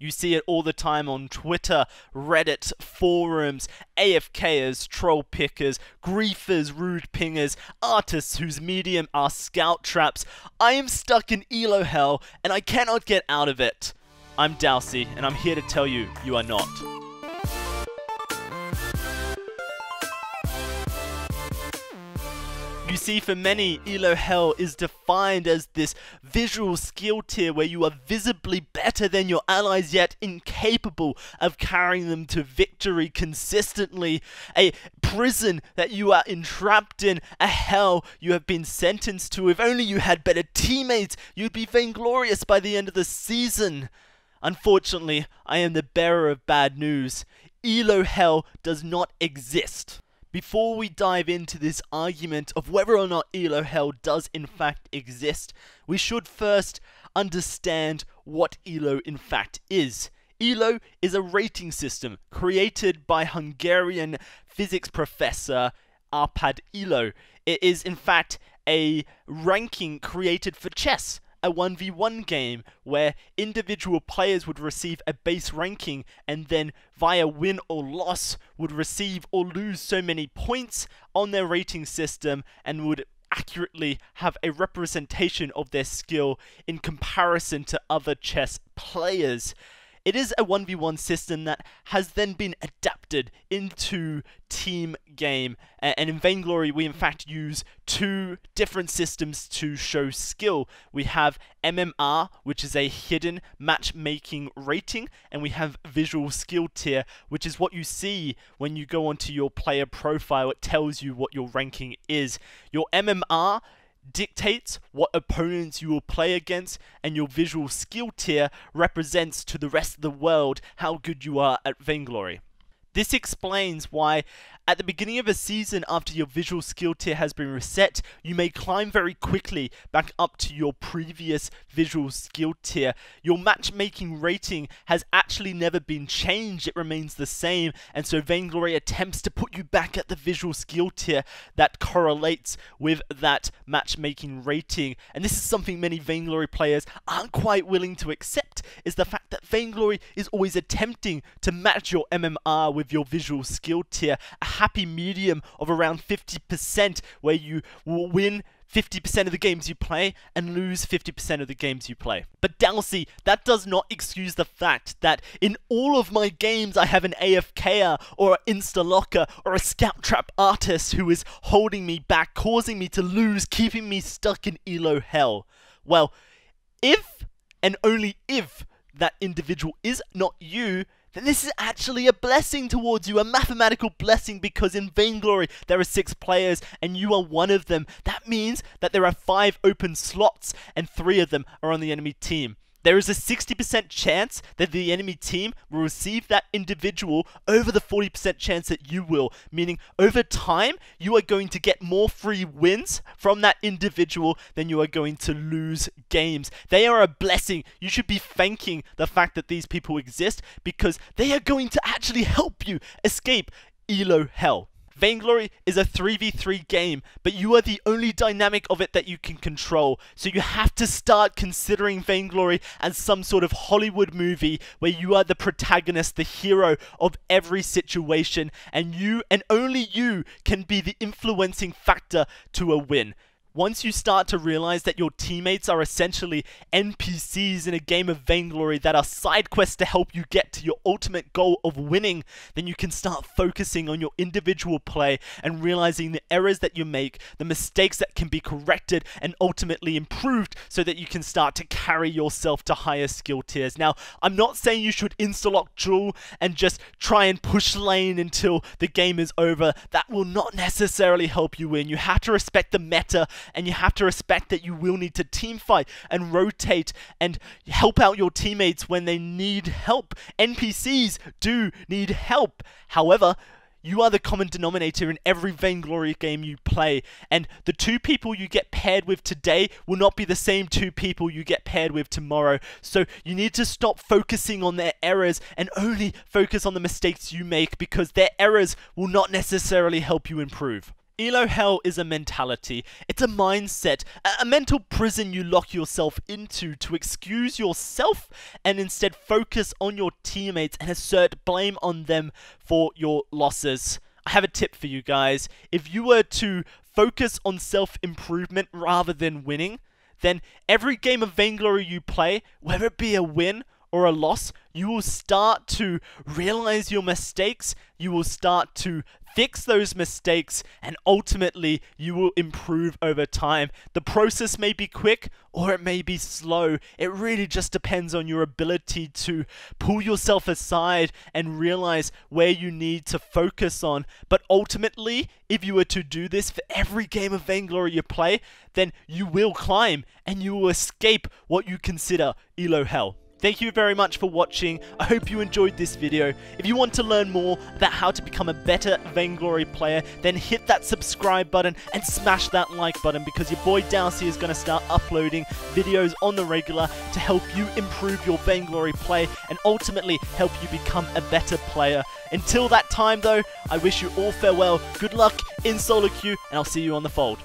You see it all the time on Twitter, Reddit, forums, AFKers, troll pickers, griefers, rude pingers, artists whose medium are scout traps. I am stuck in Elo Hell and I cannot get out of it. I'm xDowsey and I'm here to tell you, you are not. You see, for many, Elo Hell is defined as this visual skill tier where you are visibly better than your allies yet incapable of carrying them to victory consistently. A prison that you are entrapped in, a hell you have been sentenced to. If only you had better teammates, you'd be vainglorious by the end of the season. Unfortunately, I am the bearer of bad news. Elo Hell does not exist. Before we dive into this argument of whether or not Elo Hell does in fact exist, we should first understand what Elo in fact is. Elo is a rating system created by Hungarian physics professor Arpad Elo. It is in fact a ranking created for chess, a 1v1 game where individual players would receive a base ranking and then via win or loss would receive or lose so many points on their rating system and would accurately have a representation of their skill in comparison to other chess players. It is a 1v1 system that has then been adapted into team game, and in Vainglory we in fact use two different systems to show skill. We have MMR, which is a hidden matchmaking rating, and we have visual skill tier, which is what you see when you go onto your player profile. It tells you what your ranking is. Your MMR dictates what opponents you will play against, and your visual skill tier represents to the rest of the world how good you are at Vainglory. This explains why at the beginning of a season, after your visual skill tier has been reset, you may climb very quickly back up to your previous visual skill tier. Your matchmaking rating has actually never been changed, it remains the same, and so Vainglory attempts to put you back at the visual skill tier that correlates with that matchmaking rating. And this is something many Vainglory players aren't quite willing to accept, is the fact that Vainglory is always attempting to match your MMR with your visual skill tier, a happy medium of around 50%, where you will win 50% of the games you play and lose 50% of the games you play. But xDowsey, that does not excuse the fact that in all of my games I have an AFKer or an insta-locker or a scout trap artist who is holding me back, causing me to lose, keeping me stuck in Elo Hell. Well, if and only if that individual is not you, then this is actually a blessing towards you, a mathematical blessing, because in Vainglory there are 6 players and you are one of them. That means that there are 5 open slots and 3 of them are on the enemy team. There is a 60% chance that the enemy team will receive that individual over the 40% chance that you will, meaning over time you are going to get more free wins from that individual than you are going to lose games. They are a blessing. You should be thanking the fact that these people exist, because they are going to actually help you escape Elo Hell. Vainglory is a 3v3 game, but you are the only dynamic of it that you can control. So you have to start considering Vainglory as some sort of Hollywood movie where you are the protagonist, the hero of every situation, and you and only you can be the influencing factor to a win. Once you start to realize that your teammates are essentially NPCs in a game of Vainglory that are side quests to help you get to your ultimate goal of winning, then you can start focusing on your individual play and realizing the errors that you make, the mistakes that can be corrected and ultimately improved, so that you can start to carry yourself to higher skill tiers. Now, I'm not saying you should insta-lock duel and just try and push lane until the game is over. That will not necessarily help you win. You have to respect the meta, and you have to respect that you will need to team fight and rotate and help out your teammates when they need help. NPCs do need help. However, you are the common denominator in every Vainglory game you play, and the 2 people you get paired with today will not be the same 2 people you get paired with tomorrow. So you need to stop focusing on their errors and only focus on the mistakes you make, because their errors will not necessarily help you improve. Elo Hell is a mentality. It's a mindset, a mental prison you lock yourself into to excuse yourself and instead focus on your teammates and assert blame on them for your losses. I have a tip for you guys. If you were to focus on self-improvement rather than winning, then every game of Vainglory you play, whether it be a win or a loss, you will start to realize your mistakes, you will start to fix those mistakes, and ultimately you will improve over time. The process may be quick or it may be slow. It really just depends on your ability to pull yourself aside and realize where you need to focus on. But ultimately, if you were to do this for every game of Vainglory you play, then you will climb and you will escape what you consider Elo Hell. Thank you very much for watching. I hope you enjoyed this video. If you want to learn more about how to become a better Vainglory player, then hit that subscribe button and smash that like button, because your boy xDowsey is going to start uploading videos on the regular to help you improve your Vainglory play and ultimately help you become a better player. Until that time though, I wish you all farewell, good luck in solo queue, and I'll see you on the fold.